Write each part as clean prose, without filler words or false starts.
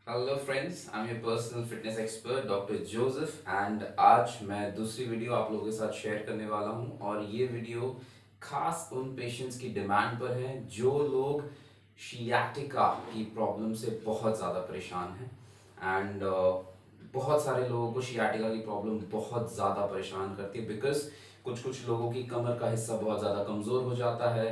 Hello friends, I am your personal fitness expert doctor Joseph and आज मैं दूसरी video आप लोगों के साथ शेयर करने वाला हूं और ये वीडियो खास उन पेशेंट्स की डिमांड पर है जो लोग शियाटिका की प्रॉब्लम से बहुत ज़्यादा परेशान हैं एंड बहुत सारे लोगों को शियाटिका की प्रॉब्लम बहुत ज़्यादा परेशान करती है बिकॉज कुछ कुछ लोगों की कमर का हिस्सा बहुत ज़्यादा कमज़ोर हो जाता है,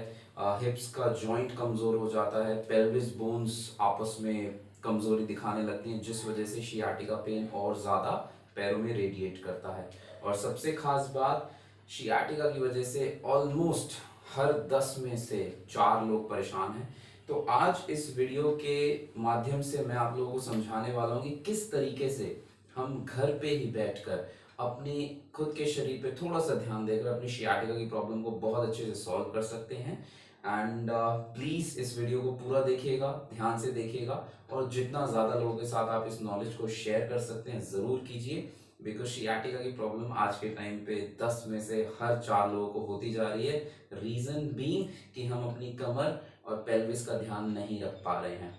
हिप्स का जॉइंट कमज़ोर हो जाता है, पेल्विस बोन्स आपस में कमज़ोरी दिखाने लगती हैं जिस वजह से शियाटिका पेन और ज़्यादा पैरों में रेडिएट करता है। और सबसे खास बात, शियाटिका की वजह से ऑलमोस्ट हर 10 में से 4 लोग परेशान हैं। तो आज इस वीडियो के माध्यम से मैं आप लोगों को समझाने वाला हूँ कि किस तरीके से हम घर पे ही बैठकर अपनी खुद के शरीर पे थोड़ा सा ध्यान देकर अपनी शियाटिका की प्रॉब्लम को बहुत अच्छे से सॉल्व कर सकते हैं। एंड प्लीज़ इस वीडियो को पूरा देखिएगा, ध्यान से देखिएगा और जितना ज़्यादा लोगों के साथ आप इस नॉलेज को शेयर कर सकते हैं ज़रूर कीजिए बिकॉज शियाटिका की प्रॉब्लम आज के टाइम पे 10 में से हर 4 लोगों को होती जा रही है। रीज़न बीइंग कि हम अपनी कमर और पेल्विस का ध्यान नहीं रख पा रहे हैं।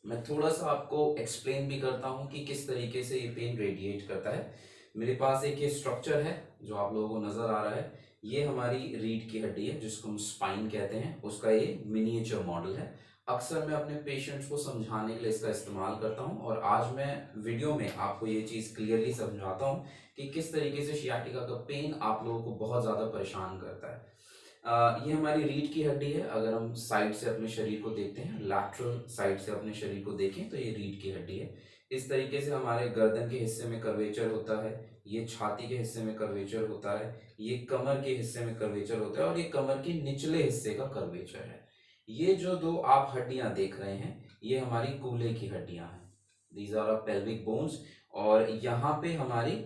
मैं थोड़ा सा आपको एक्सप्लेन भी करता हूँ कि किस तरीके से ये पेन रेडिएट करता है। मेरे पास एक ये स्ट्रक्चर है जो आप लोगों को नज़र आ रहा है। ये हमारी रीढ़ की हड्डी है जिसको हम स्पाइन कहते हैं, उसका ये मिनिएचर मॉडल है। अक्सर मैं अपने पेशेंट्स को समझाने के लिए इसका इस्तेमाल करता हूँ और आज मैं वीडियो में आपको ये चीज़ क्लियरली समझाता हूँ कि किस तरीके से शियाटिका का पेन आप लोगों को बहुत ज़्यादा परेशान करता है। ये हमारी रीढ़ की हड्डी है। अगर हम साइड से अपने शरीर को देखते हैं, लैटरल साइड से अपने शरीर को देखें तो ये रीढ़ की हड्डी है। इस तरीके से हमारे गर्दन के हिस्से में कर्वेचर होता है, ये छाती के हिस्से में कर्वेचर होता है, ये कमर के हिस्से में कर्वेचर होता है और ये कमर के निचले हिस्से का कर्वेचर है। ये जो दो आप हड्डियां देख रहे हैं ये हमारी कूल्हे की हड्डियां हैं। These are our pelvic bones और यहाँ पे हमारी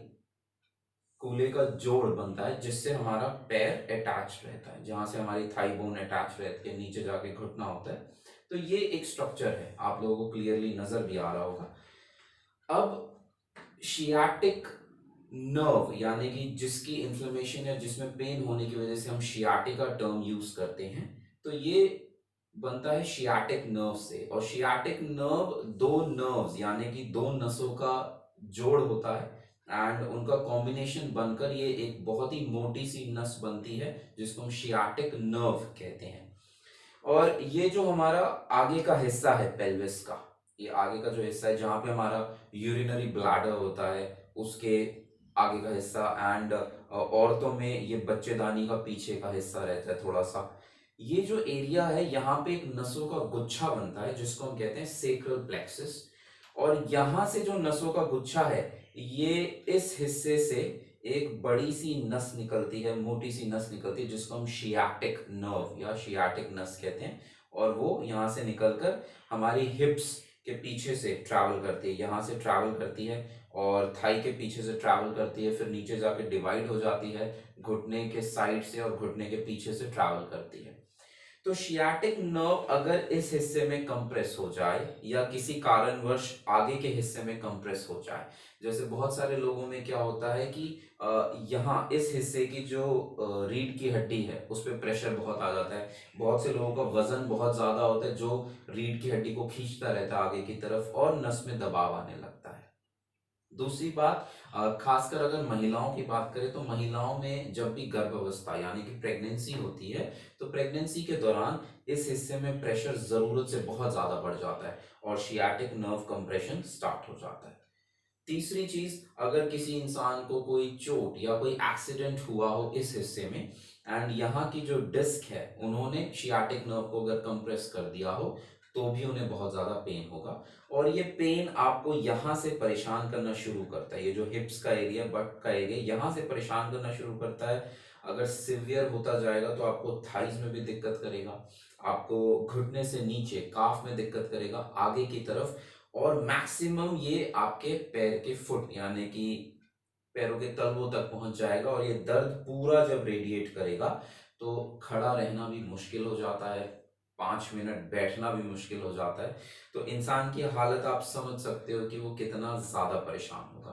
कूल्हे का जोड़ बनता है जिससे हमारा पैर अटैच रहता है, जहां से हमारी थाई बोन अटैच रहती है, नीचे जाके घुटना होता है। तो ये एक स्ट्रक्चर है, आप लोगों को क्लियरली नजर भी आ रहा होगा। अब शियाटिक नर्व यानी कि जिसकी इन्फ्लेमेशन या जिसमें पेन होने की वजह से हम शियाटिका टर्म यूज करते हैं, तो ये बनता है शियाटिक नर्व से। और शियाटिक नर्व दो नर्व्स यानी कि दो नसों का जोड़ होता है एंड उनका कॉम्बिनेशन बनकर ये एक बहुत ही मोटी सी नस बनती है जिसको हम शियाटिक नर्व कहते हैं। और ये जो हमारा आगे का हिस्सा है पेल्विस का, ये आगे का जो हिस्सा है जहां पे हमारा यूरिनरी ब्लैडर होता है, उसके आगे का हिस्सा एंड औरतों में ये बच्चेदानी का पीछे का हिस्सा रहता है थोड़ा सा। ये जो एरिया है यहाँ पे एक नसों का गुच्छा बनता है जिसको हम कहते हैं सेक्रल प्लेक्सस। और यहाँ से जो नसों का गुच्छा है, ये इस हिस्से से एक बड़ी सी नस निकलती है, मोटी सी नस निकलती है जिसको हम शियाटिक नर्व या शियाटिक नस कहते हैं। और वो यहाँ से निकलकर हमारी हिप्स के पीछे से ट्रैवल करती है, यहाँ से ट्रैवल करती है और थाई के पीछे से ट्रैवल करती है, फिर नीचे जाके डिवाइड हो जाती है, घुटने के साइड से और घुटने के पीछे से ट्रैवल करती है। तो शियाटिक नर्व अगर इस हिस्से में कंप्रेस हो जाए या किसी कारणवश आगे के हिस्से में कंप्रेस हो जाए, जैसे बहुत सारे लोगों में क्या होता है कि यहाँ इस हिस्से की जो रीढ़ की हड्डी है उस पर प्रेशर बहुत आ जाता है। बहुत से लोगों का वजन बहुत ज्यादा होता है जो रीढ़ की हड्डी को खींचता रहता है आगे की तरफ और नस में दबाव आने लगता है। दूसरी बात, खासकर अगर महिलाओं की बात करें तो महिलाओं में जब भी गर्भावस्था यानी कि प्रेगनेंसी होती है तो प्रेगनेंसी के दौरान इस हिस्से में प्रेशर जरूरत से बहुत ज्यादा बढ़ जाता है और शियाटिक नर्व कंप्रेशन स्टार्ट हो जाता है। तीसरी चीज, अगर किसी इंसान को कोई चोट या कोई एक्सीडेंट हुआ हो इस हिस्से में एंड यहाँ की जो डिस्क है उन्होंने शियाटिक नर्व को अगर कंप्रेस कर दिया हो तो भी उन्हें बहुत ज्यादा पेन होगा। और ये पेन आपको यहाँ से परेशान करना शुरू करता है, ये जो हिप्स का एरिया, बट का एरिया, यहाँ से परेशान करना शुरू करता है। अगर सिवियर होता जाएगा तो आपको थाइज में भी दिक्कत करेगा, आपको घुटने से नीचे काफ में दिक्कत करेगा आगे की तरफ, और मैक्सिमम ये आपके पैर के फुट यानी कि पैरों के तलवों तक पहुंच जाएगा। और ये दर्द पूरा जब रेडिएट करेगा तो खड़ा रहना भी मुश्किल हो जाता है, 5 मिनट बैठना भी मुश्किल हो जाता है। तो इंसान की हालत आप समझ सकते हो कि वो कितना ज्यादा परेशान होगा।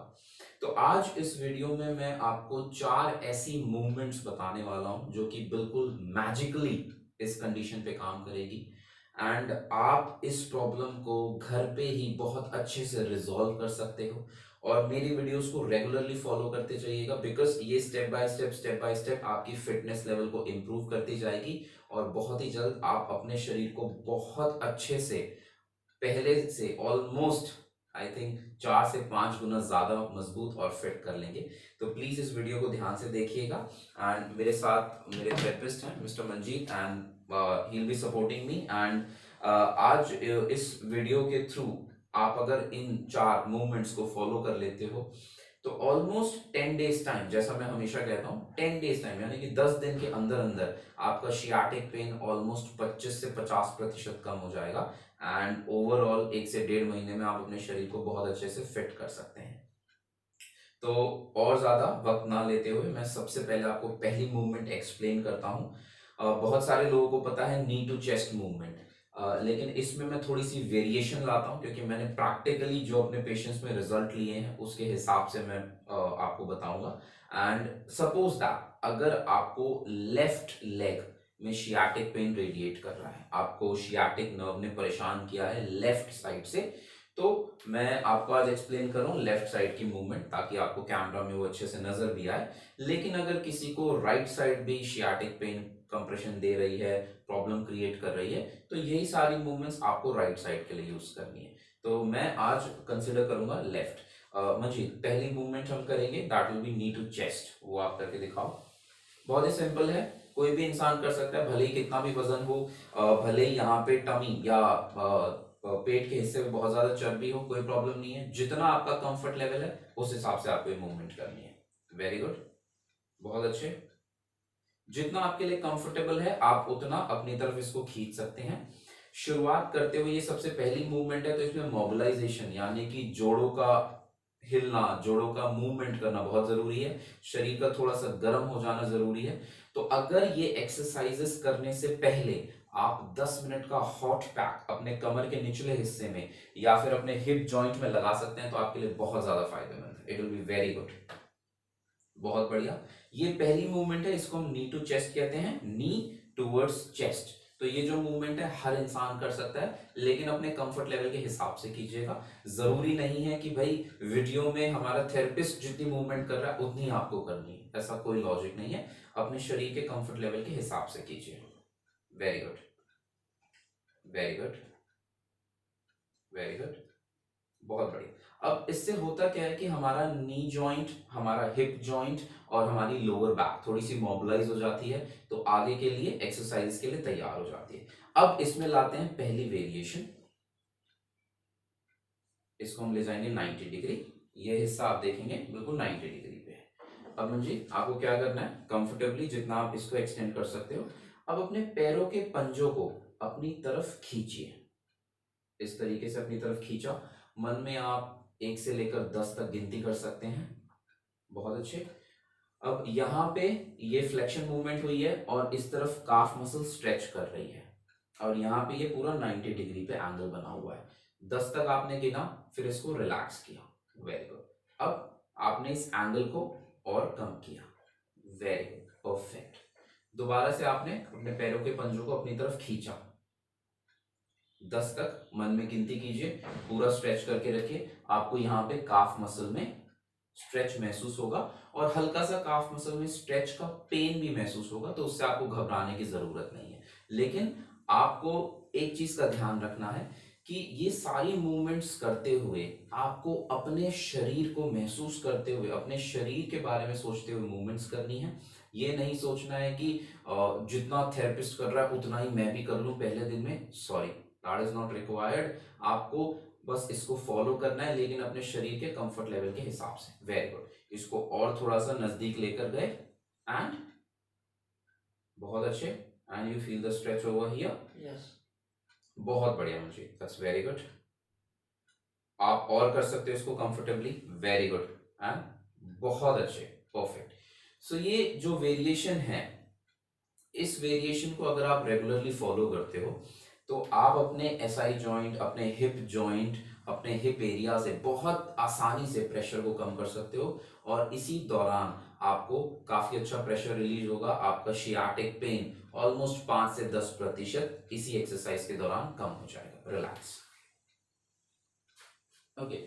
तो आज इस वीडियो में मैं आपको 4 ऐसी मूवमेंट्स बताने वाला हूं जो कि बिल्कुल मैजिकली इस कंडीशन पे काम करेगी एंड आप इस प्रॉब्लम को घर पे ही बहुत अच्छे से रिजॉल्व कर सकते हो। और मेरी वीडियोस को रेगुलरली फॉलो करते जाइएगा, बिकॉज ये स्टेप बाय स्टेप आपकी फिटनेस लेवल को इम्प्रूव करती जाएगी और बहुत ही जल्द आप अपने शरीर को बहुत अच्छे से, पहले से ऑलमोस्ट आई थिंक 4 से 5 गुना ज्यादा मजबूत और फिट कर लेंगे। तो प्लीज इस वीडियो को ध्यान से देखिएगा। एंड मेरे साथ मेरे थेरेपिस्ट हैं mister Manjeet, and he will be supporting me. And आज इस वीडियो के थ्रू आप अगर इन 4 मूवमेंट्स को फॉलो कर लेते हो तो ऑलमोस्ट 10 डेज टाइम, जैसा मैं हमेशा कहता हूँ 10 डेज टाइम यानी कि 10 दिन के अंदर अंदर आपका शियाटिक पेन ऑलमोस्ट 25 से 50% कम हो जाएगा। एंड ओवरऑल 1 से 1.5 महीने में आप अपने शरीर को बहुत अच्छे से फिट कर सकते हैं। तो और ज्यादा वक्त ना लेते हुए मैं सबसे पहले आपको पहली मूवमेंट एक्सप्लेन करता हूँ। बहुत सारे लोगों को पता है नी टू चेस्ट मूवमेंट, लेकिन इसमें मैं थोड़ी सी वेरिएशन लाता हूँ क्योंकि मैंने प्रैक्टिकली जो अपने पेशेंट्स में रिजल्ट लिए हैं उसके हिसाब से मैं आपको बताऊंगा। एंड सपोज दैट अगर आपको लेफ्ट लेग में शियाटिक पेन रेडिएट कर रहा है, आपको शियाटिक नर्व ने परेशान किया है लेफ्ट साइड से, तो मैं आपको आज एक्सप्लेन कर रहा हूँ लेफ्ट साइड की मूवमेंट ताकि आपको कैमरा में वो अच्छे से नजर भी आए। लेकिन अगर किसी को राइट साइड भी शियाटिक पेन कंप्रेशन दे रही है, प्रॉब्लम क्रिएट कर रही है, तो यही सारी मूवमेंट्स आपको राइट साइड के लिए यूज करनी है। तो मैं आज कंसिडर करूंगा लेफ्ट। मंजीत, पहली मूवमेंट हम करेंगे that will be knee to chest, वो आप करके दिखाओ। बहुत ही सिंपल है, कोई भी इंसान कर सकता है, भले ही कितना भी वजन हो, भले ही यहाँ पे टमी या पेट के हिस्से में बहुत ज्यादा चर्बी हो, कोई प्रॉब्लम नहीं है। जितना आपका कंफर्ट लेवल है उस हिसाब से आपको ये मूवमेंट करनी है। वेरी गुड, बहुत अच्छे। जितना आपके लिए कंफर्टेबल है आप उतना अपनी तरफ इसको खींच सकते हैं। शुरुआत करते हुए ये सबसे पहली मूवमेंट है, तो इसमें मोबिलाइजेशन यानी कि जोड़ों का हिलना, जोड़ों का मूवमेंट करना बहुत जरूरी है। शरीर का थोड़ा सा गर्म हो जाना जरूरी है। तो अगर ये एक्सरसाइजेस करने से पहले आप 10 मिनट का हॉट पैक अपने कमर के निचले हिस्से में या फिर अपने हिप जॉइंट में लगा सकते हैं तो आपके लिए बहुत ज्यादा फायदेमंद है। It will be very good, बहुत बढ़िया। ये पहली मूवमेंट है, इसको हम नी टू चेस्ट कहते हैं, नी टूवर्ड्स चेस्ट। तो ये जो मूवमेंट है हर इंसान कर सकता है, लेकिन अपने कंफर्ट लेवल के हिसाब से कीजिएगा। जरूरी नहीं है कि भाई वीडियो में हमारा थेरेपिस्ट जितनी मूवमेंट कर रहा है उतनी आपको करनी है, ऐसा कोई लॉजिक नहीं है। अपने शरीर के कंफर्ट लेवल के हिसाब से कीजिए। Very good, very good, very good, बहुत बढ़िया। अब इससे होता क्या है कि हमारा नी जॉइंट, हमारा हिप जॉइंट और हमारी लोअर बैक थोड़ी सी मोबिलाइज हो जाती है, तो आगे के लिए एक्सरसाइज के लिए तैयार हो जाती है। अब इसमें लाते हैं पहली वेरिएशन, इसको हम ले जाएंगे 90 डिग्री। ये हिस्सा आप देखेंगे बिल्कुल 90 डिग्री पे है। अब मुझे आपको क्या करना है, कंफर्टेबली जितना आप इसको एक्सटेंड कर सकते हो, अब अपने पैरों के पंजों को अपनी तरफ खींचिए। इस तरीके से अपनी तरफ खींचा, मन में आप 1 से लेकर 10 तक गिनती कर सकते हैं। बहुत अच्छे। अब यहाँ पे ये फ्लेक्शन मूवमेंट हुई है और इस तरफ काफ मसल स्ट्रेच कर रही है, और यहाँ पे ये पूरा 90 डिग्री पे एंगल बना हुआ है। 10 तक आपने गिना, फिर इसको रिलैक्स किया। Very good. अब आपने इस एंगल को और कम किया। Very good, perfect. दोबारा से आपने अपने पैरों के पंजों को अपनी तरफ खींचा, 10 तक मन में गिनती कीजिए, पूरा स्ट्रेच करके रखिए। आपको यहाँ पे काफ मसल में स्ट्रेच महसूस होगा और हल्का सा काफ मसल में स्ट्रेच का पेन भी महसूस होगा, तो उससे आपको घबराने की जरूरत नहीं है। लेकिन आपको एक चीज का ध्यान रखना है कि ये सारी मूवमेंट्स करते हुए आपको अपने शरीर को महसूस करते हुए, अपने शरीर के बारे में सोचते हुए मूवमेंट्स करनी है। ये नहीं सोचना है कि जितना थेरेपिस्ट कर रहा है उतना ही मैं भी कर लूं पहले दिन में। Sorry, that is not required. आपको बस इसको फॉलो करना है, लेकिन अपने शरीर के कंफर्ट लेवल के हिसाब से। Very good. इसको और थोड़ा सा नजदीक लेकर गए एंड बहुत अच्छे, and you feel the stretch over here. Yes, बहुत बढ़िया मुझे, दैट्स वेरी गुड। आप और कर सकते हो इसको कंफर्टेबली। वेरी गुड, एंड बहुत अच्छे, परफेक्ट। सो ये जो वेरिएशन है, इस वेरिएशन को अगर आप रेगुलरली फॉलो करते हो तो आप अपने एसआई जॉइंट, अपने हिप जॉइंट, अपने हिप एरिया से बहुत आसानी से प्रेशर को कम कर सकते हो, और इसी दौरान आपको काफी अच्छा प्रेशर रिलीज होगा, आपका शियाटिक पेन ऑलमोस्ट 5 से 10% इसी एक्सरसाइज के दौरान कम हो जाएगा। रिलैक्स। ओके,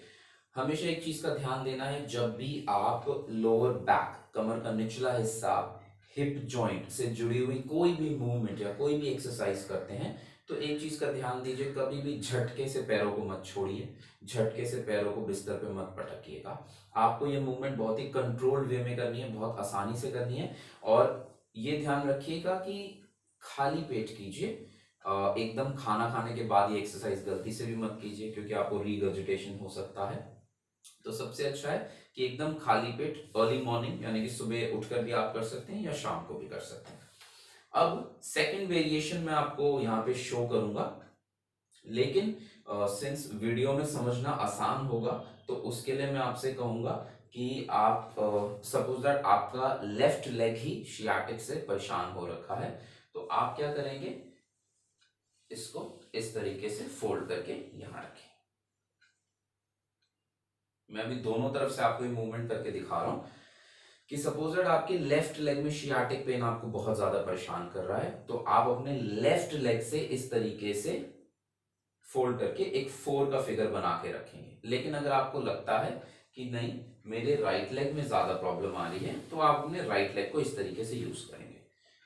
हमेशा एक चीज का ध्यान देना है, जब भी आप लोअर बैक, कमर का निचला हिस्सा, हिप जॉइंट से जुड़ी हुई कोई भी मूवमेंट या कोई भी एक्सरसाइज करते हैं, तो एक चीज का ध्यान दीजिए, कभी भी झटके से पैरों को मत छोड़िए, झटके से पैरों को बिस्तर पे मत पटकिएगा। आपको ये मूवमेंट बहुत ही कंट्रोल्ड वे में करनी है, बहुत आसानी से करनी है। और ये ध्यान रखिएगा कि खाली पेट कीजिए। एकदम खाना खाने के बाद ये एक्सरसाइज गलती से भी मत कीजिए, क्योंकि आपको रीगर्जिटेशन हो सकता है। तो सबसे अच्छा है कि एकदम खाली पेट अर्ली मॉर्निंग, यानी कि सुबह उठकर भी आप कर सकते हैं या शाम को भी कर सकते हैं। अब सेकंड वेरिएशन मैं आपको यहाँ पे शो करूंगा, लेकिन सिंस वीडियो में समझना आसान होगा, तो उसके लिए मैं आपसे कहूंगा कि आप सपोज दैट आपका लेफ्ट लेग ही शियाटिक से परेशान हो रखा है, तो आप क्या करेंगे, इसको इस तरीके से फोल्ड करके यहां रखें। मैं अभी दोनों तरफ से आपको ये मूवमेंट करके दिखा रहा हूं कि सपोज दैट आपके लेफ्ट लेग में शियाटिक पेन आपको बहुत ज्यादा परेशान कर रहा है, तो आप अपने लेफ्ट लेग से इस तरीके से फोल्ड करके एक 4 का फिगर बना के रखेंगे। लेकिन अगर आपको लगता है कि नहीं, मेरे राइट लेग में ज्यादा प्रॉब्लम आ रही है, तो आप अपने राइट लेग को इस तरीके से यूज करेंगे।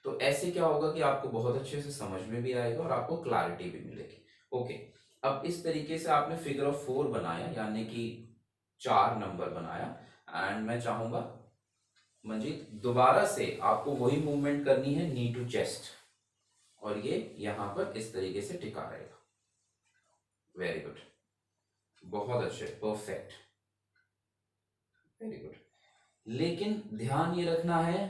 तो ऐसे क्या होगा कि आपको बहुत अच्छे से समझ में भी आएगा और आपको क्लैरिटी भी मिलेगी। ओके, अब इस तरीके से आपने फिगर ऑफ 4 बनाया, यानी कि 4 नंबर बनाया। एंड मैं चाहूंगा मंजीत, दोबारा से आपको वही मूवमेंट करनी है, नी टू चेस्ट, और ये यहां पर इस तरीके से टिका रहेगा। वेरी गुड, बहुत अच्छे, परफेक्ट, वेरी गुड। लेकिन दैट ये रखना है,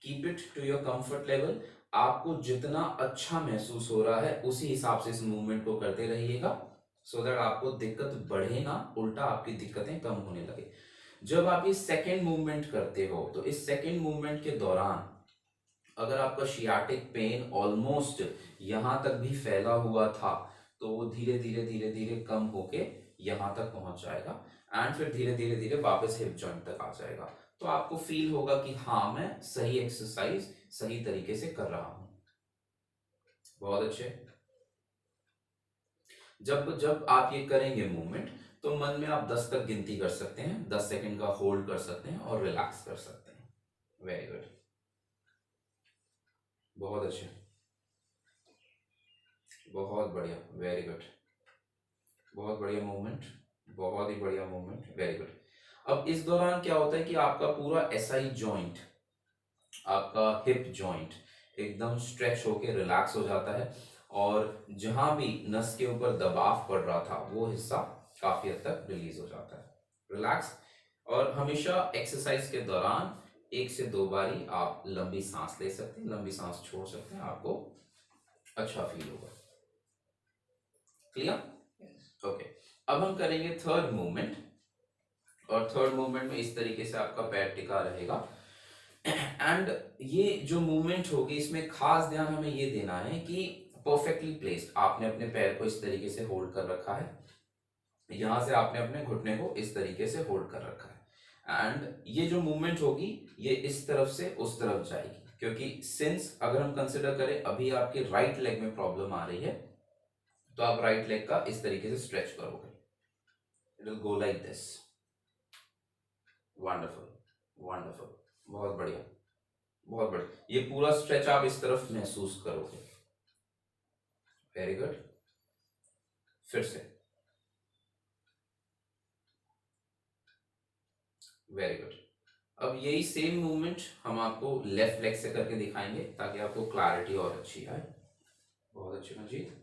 keep it to your comfort level. आपको जितना अच्छा महसूस हो रहा है उसी हिसाब से इस मूवमेंट को करते रहिएगा, सो दैट आपको दिक्कत बढ़े ना, उल्टा आपकी दिक्कतें कम होने लगे। जब आप ये सेकेंड मूवमेंट करते हो, तो इस सेकेंड मूवमेंट के दौरान अगर आपका शियाटिक पेन ऑलमोस्ट यहां तक भी फैला हुआ था, तो वो धीरे धीरे धीरे धीरे कम होके यहां तक पहुंच जाएगा, एंड फिर धीरे धीरे धीरे वापस हिप जॉइंट तक आ जाएगा। तो आपको फील होगा कि हाँ, मैं सही एक्सरसाइज सही तरीके से कर रहा हूं। बहुत अच्छे। जब जब आप ये करेंगे मूवमेंट, तो मन में आप 10 तक गिनती कर सकते हैं, 10 सेकंड का होल्ड कर सकते हैं और रिलैक्स कर सकते हैं। वेरी गुड, बहुत अच्छे, बहुत बढ़िया, वेरी गुड, बहुत बढ़िया मूवमेंट, बहुत ही बढ़िया मूवमेंट, वेरी गुड। अब इस दौरान क्या होता है कि आपका पूरा एसआई जॉइंट, आपका हिप जॉइंट एकदम स्ट्रेच होके रिलैक्स हो जाता है, और जहां भी नस के ऊपर दबाव पड़ रहा था वो हिस्सा काफी हद तक रिलीज हो जाता है। रिलैक्स। और हमेशा एक्सरसाइज के दौरान 1 से 2 बारी आप लंबी सांस ले सकते हैं, लंबी सांस छोड़ सकते हैं, आपको अच्छा फील होगा। क्लियर? ओके, अब हम करेंगे थर्ड मूवमेंट, और थर्ड मूवमेंट में इस तरीके से आपका पैर टिका रहेगा। एंड ये जो मूवमेंट होगी, इसमें खास ध्यान हमें ये देना है कि परफेक्टली प्लेस्ड, आपने अपने पैर को इस तरीके से होल्ड कर रखा है, यहां से आपने अपने घुटने को इस तरीके से होल्ड कर रखा है, एंड ये जो मूवमेंट होगी ये इस तरफ से उस तरफ जाएगी, क्योंकि सिंस अगर हम कंसिडर करें अभी आपके राइट लेग में प्रॉब्लम आ रही है, तो आप राइट लेग का इस तरीके से स्ट्रेच करोगे, it will go like this. Wonderful, wonderful, बहुत बढ़िया, बहुत बढ़िया। ये पूरा स्ट्रेच आप इस तरफ महसूस करोगे। वेरी गुड, फिर से, वेरी गुड। अब यही सेम मूवमेंट हम आपको लेफ्ट लेग से करके दिखाएंगे, ताकि आपको क्लैरिटी और अच्छी आए। बहुत अच्छी मंजीत।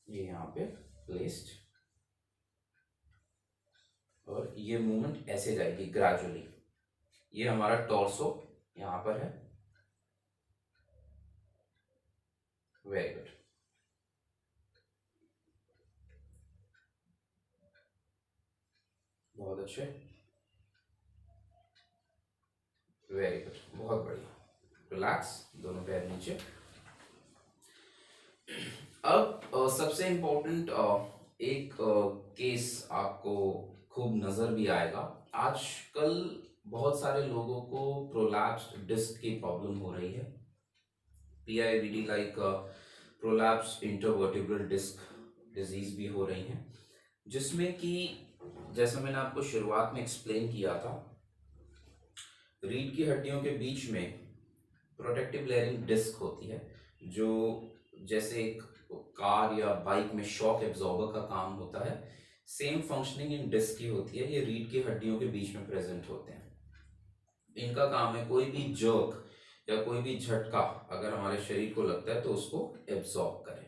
ये यहाँ पे प्लेस्ड, और ये मूवमेंट ऐसे जाएगी ग्रेजुअली। ये हमारा टॉर्सो यहाँ पर है। वेरी गुड, बहुत अच्छे, वेरी गुड, बहुत बढ़िया। रिलैक्स, दोनों पैर नीचे। अब सबसे इंपॉर्टेंट एक केस आपको खूब नजर भी आएगा। आजकल बहुत सारे लोगों को प्रोलैप्स्ड डिस्क की प्रॉब्लम हो रही है। PIVD like prolapsed intervertebral disc disease भी हो रही हैं, जिसमें कि जैसा मैंने आपको शुरुआत में एक्सप्लेन किया था, रीढ़ की हड्डियों के बीच में प्रोटेक्टिव लेयरिंग डिस्क होती है, जो जैसे एक कार या बाइक में शॉक एब्जॉर्बर का काम होता है, सेम फंक्शनिंग इन डिस्क की होती है। ये रीढ़ की हड्डियों के बीच में प्रेजेंट होते हैं। इनका काम है कोई भी जर्क या कोई भी झटका अगर हमारे शरीर को लगता है तो उसको एब्जॉर्ब करें।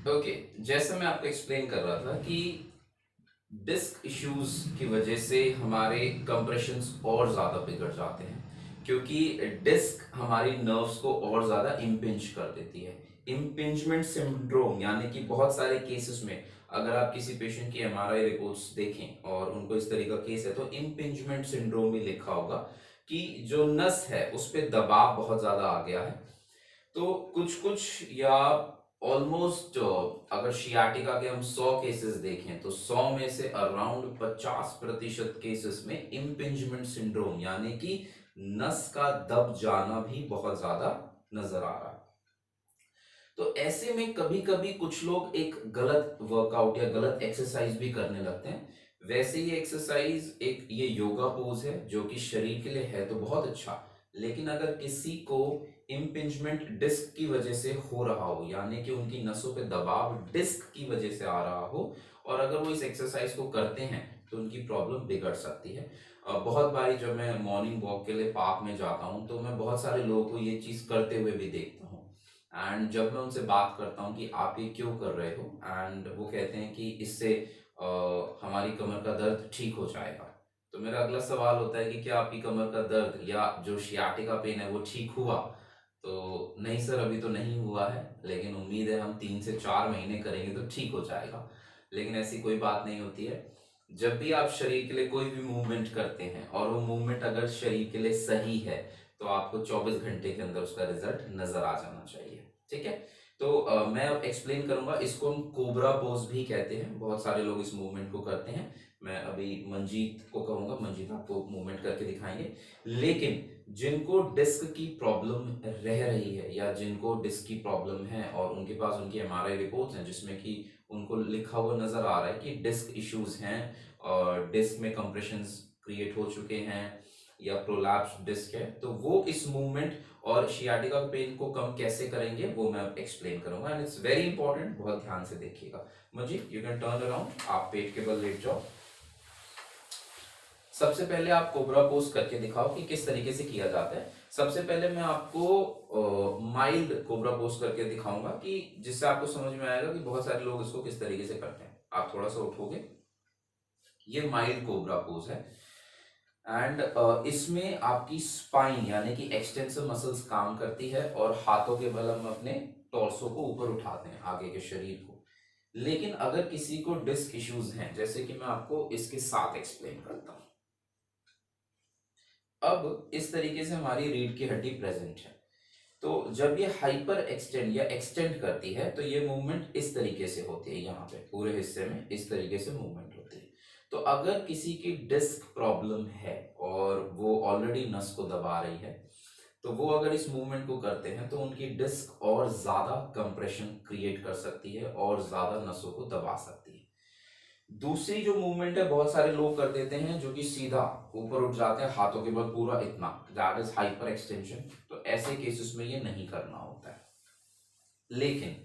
ओके, जैसे मैं आपको एक्सप्लेन कर रहा था कि डिस्क इश्यूज की वजह से हमारे कंप्रेशंस और ज्यादा बिगड़ जाते हैं, क्योंकि डिस्क हमारी नर्व्स को और ज्यादा इम्पिंज कर देती है। इम्पिंजमेंट सिंड्रोम यानी कि बहुत सारे केसेस में अगर आप किसी पेशेंट की MRI रिपोर्ट्स देखें और उनको इस तरह का केस है तो इम्पिंजमेंट सिंड्रोम भी लिखा होगा कि जो नस है उस पर दबाव बहुत ज्यादा आ गया है। तो कुछ कुछ या ऑलमोस्ट अगर शियाटिका के हम 100 केसेस देखें तो 100 में से अराउंड 50% केसेस में इम्पिंजमेंट सिंड्रोम यानी कि नस का दब जाना भी बहुत ज्यादा नजर आ रहा है। तो ऐसे में कभी कभी कुछ लोग एक गलत वर्कआउट या गलत एक्सरसाइज भी करने लगते हैं। वैसे ये एक्सरसाइज एक ये योगा पोज है जो कि शरीर के लिए है तो बहुत अच्छा, लेकिन अगर किसी को इम्पिंजमेंट डिस्क की वजह से हो रहा हो यानी कि उनकी नसों पे दबाव डिस्क की वजह से आ रहा हो और अगर वो इस एक्सरसाइज को करते हैं तो उनकी प्रॉब्लम बिगड़ सकती है। बहुत बारी जब मैं मॉर्निंग वॉक के लिए पार्क में जाता हूँ तो मैं बहुत सारे लोगों को ये चीज करते हुए भी देखता हूँ। एंड जब मैं उनसे बात करता हूँ कि आप ये क्यों कर रहे हो, एंड वो कहते हैं कि इससे हमारी कमर का दर्द ठीक हो जाएगा, तो मेरा अगला सवाल होता है कि क्या आपकी कमर का दर्द या जो शियाटिका पेन है वो ठीक हुआ? तो नहीं सर, अभी तो नहीं हुआ है, लेकिन उम्मीद है हम 3 से 4 महीने करेंगे तो ठीक हो जाएगा। लेकिन ऐसी कोई बात नहीं होती है। जब भी आप शरीर के लिए कोई भी मूवमेंट करते हैं और वो मूवमेंट अगर शरीर के लिए सही है तो आपको 24 घंटे के अंदर उसका रिजल्ट नजर आ जाना चाहिए। ठीक है, तो मैं अब एक्सप्लेन करूंगा। इसको हम कोबरा पोज भी कहते हैं, बहुत सारे लोग इस मूवमेंट को करते हैं। मैं अभी मंजीत को कहूंगा, मंजीत आपको मूवमेंट करके दिखाएंगे। लेकिन जिनको डिस्क की प्रॉब्लम रह रही है या जिनको डिस्क की प्रॉब्लम है और उनके पास उनकी MRI रिपोर्ट्स हैं जिसमें कि उनको लिखा हुआ नजर आ रहा है कि डिस्क इश्यूज हैं और डिस्क में कंप्रेशंस क्रिएट हो चुके हैं या प्रोलैप्स डिस्क है, तो वो इस मूवमेंट और शियाटिका पेन को कम कैसे करेंगे वो मैं एक्सप्लेन करूंगा। एंड इट्स वेरी इंपॉर्टेंट, बहुत ध्यान से देखिएगा। Manjeet, you can turn around, आप पेट के बल लेट जाओ। सबसे पहले आप कोबरा पोज करके दिखाओ कि किस तरीके से किया जाता है। सबसे पहले मैं आपको माइल्ड कोबरा पोज करके दिखाऊंगा कि जिससे आपको समझ में आएगा कि बहुत सारे लोग इसको किस तरीके से करते हैं। आप थोड़ा सा उठोगे, ये माइल्ड कोबरा पोज है। एंड इसमें आपकी स्पाइन यानी कि एक्सटेंसर मसल्स काम करती है और हाथों के बल हम अपने टॉर्सो को ऊपर उठाते हैं, आगे के शरीर को। लेकिन अगर किसी को डिस्क इश्यूज हैं, जैसे कि मैं आपको इसके साथ एक्सप्लेन करता हूं। अब इस तरीके से हमारी रीढ़ की हड्डी प्रेजेंट है, तो जब ये हाइपर एक्सटेंड या एक्सटेंड करती है तो ये मूवमेंट इस तरीके से होती है, यहाँ पे पूरे हिस्से में इस तरीके से मूवमेंट होती है। तो अगर किसी की डिस्क प्रॉब्लम है और वो ऑलरेडी नस को दबा रही है, तो वो अगर इस मूवमेंट को करते हैं तो उनकी डिस्क और ज्यादा कंप्रेशन क्रिएट कर सकती है और ज्यादा नसों को दबा सकती है। दूसरी जो मूवमेंट है बहुत सारे लोग कर देते हैं, जो कि सीधा ऊपर उठ जाते हैं हाथों के बल पूरा इतना, दैट इज हाइपर एक्सटेंशन। तो ऐसे केसेस में ये नहीं करना होता है। लेकिन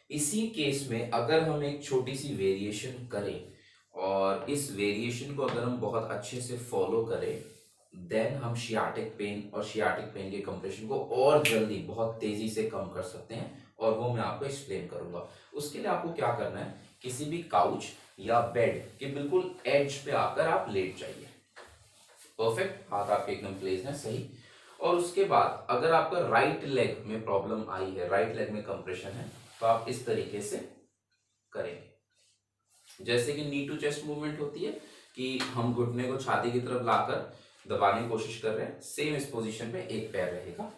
इसी केस में अगर हम एक छोटी सी वेरिएशन करें और इस वेरिएशन को अगर हम बहुत अच्छे से फॉलो करें, देन हम शियाटिक पेन और शियाटिक पेन के कंप्रेशन को और जल्दी बहुत तेजी से कम कर सकते हैं, और वो मैं आपको एक्सप्लेन करूंगा। उसके लिए आपको क्या करना है, किसी भी काउच या बेड के बिल्कुल एज पे आकर आप लेट जाइए। परफेक्ट, हाथ आपके एकदम प्लेस है सही। और उसके बाद अगर आपका राइट लेग में प्रॉब्लम आई है, राइट लेग में कंप्रेशन है, तो आप इस तरीके से करेंगे। जैसे कि नी टू चेस्ट मूवमेंट होती है कि हम घुटने को छाती की तरफ लाकर दबाने की कोशिश कर रहे हैं, सेम इस पोजीशन पे एक पैर रहेगा।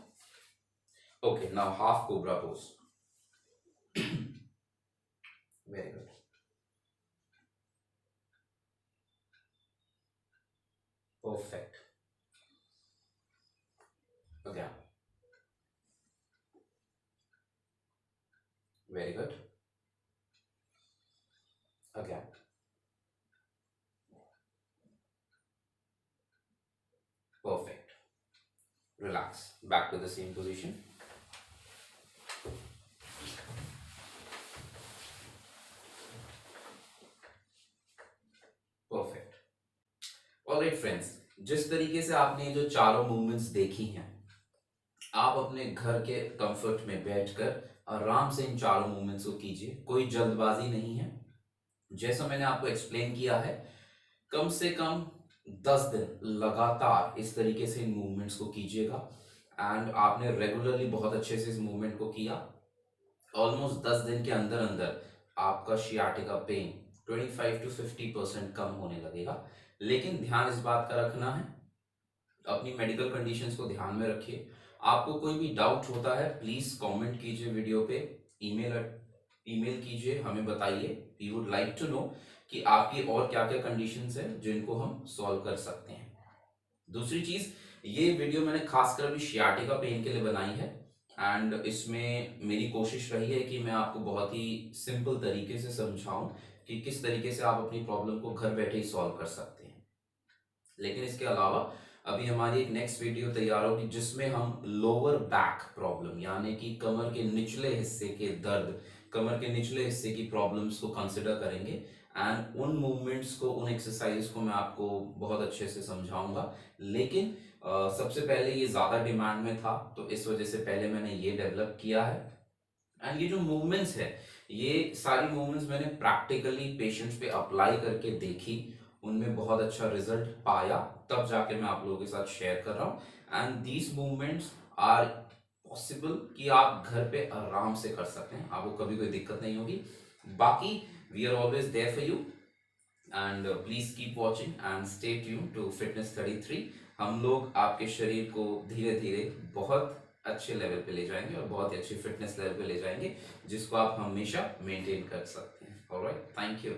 Okay, now half cobra pose. Very good. Perfect. Okay, very good. Okay, perfect. Relax. Back to the same position. Perfect. Alright friends, जिस तरीके से आपने ये जो चारों मूवमेंट्स देखी हैं, आप अपने घर के कंफर्ट में बैठकर आराम से इन चारों मूवमेंट्स को कीजिए। कोई जल्दबाजी नहीं है। जैसा मैंने आपको एक्सप्लेन किया है, कम से कम 10 दिन लगातार इस तरीके से इन मूवमेंट्स को कीजिएगा। एंड आपने रेगुलरली बहुत अच्छे से इस मूवमेंट को किया। ऑलमोस्ट 10 दिन के अंदर अंदर आपका शियाटिका पेन 25 to 50% कम होने लगेगा। लेकिन ध्यान इस बात का रखना है, अपनी मेडिकल कंडीशंस को ध्यान में रखिए। आपको कोई भी डाउट होता है, प्लीज कमेंट कीजिए वीडियो पे, ईमेल ईमेल कीजिए, हमें बताइए। We would like to know कि आपकी और क्या क्या कंडीशंस है जिनको हम सॉल्व कर सकते हैं। दूसरी चीज, ये वीडियो मैंने खासकर अभी शियाटिका पेन के लिए बनाई है। एंड इसमें मेरी कोशिश रही है कि मैं आपको बहुत ही सिंपल तरीके से समझाऊं कि किस तरीके से आप अपनी प्रॉब्लम को घर बैठे ही सॉल्व कर सकते हैं। लेकिन इसके अलावा अभी हमारी एक नेक्स्ट वीडियो तैयार होगी जिसमें हम लोअर बैक प्रॉब्लम यानी कि कमर के निचले हिस्से के दर्द, कमर के निचले हिस्से की प्रॉब्लम्स को कंसिडर करेंगे। एंड उन मूवमेंट्स को, उन एक्सरसाइज को मैं आपको बहुत अच्छे से समझाऊंगा। लेकिन सबसे पहले ये ज़्यादा डिमांड में था, तो इस वजह से पहले मैंने ये डेवलप किया है। एंड ये जो मूवमेंट्स है, ये सारी मूवमेंट्स मैंने प्रैक्टिकली पेशेंट्स पे अप्लाई करके देखी, उनमें बहुत अच्छा रिजल्ट पाया, तब जाके मैं आप लोगों के साथ शेयर कर रहा हूँ। And these movements are possible कि आप घर पे आराम से कर सकते हैं, आपको कभी कोई दिक्कत नहीं होगी। बाकी we are always there for you, and please keep watching and stay tune to fitness 33। हम लोग आपके शरीर को धीरे धीरे बहुत अच्छे लेवल पे ले जाएंगे और बहुत ही अच्छी फिटनेस लेवल पे ले जाएंगे, जिसको आप हमेशा मेंटेन कर सकते हैं। Alright, thank you.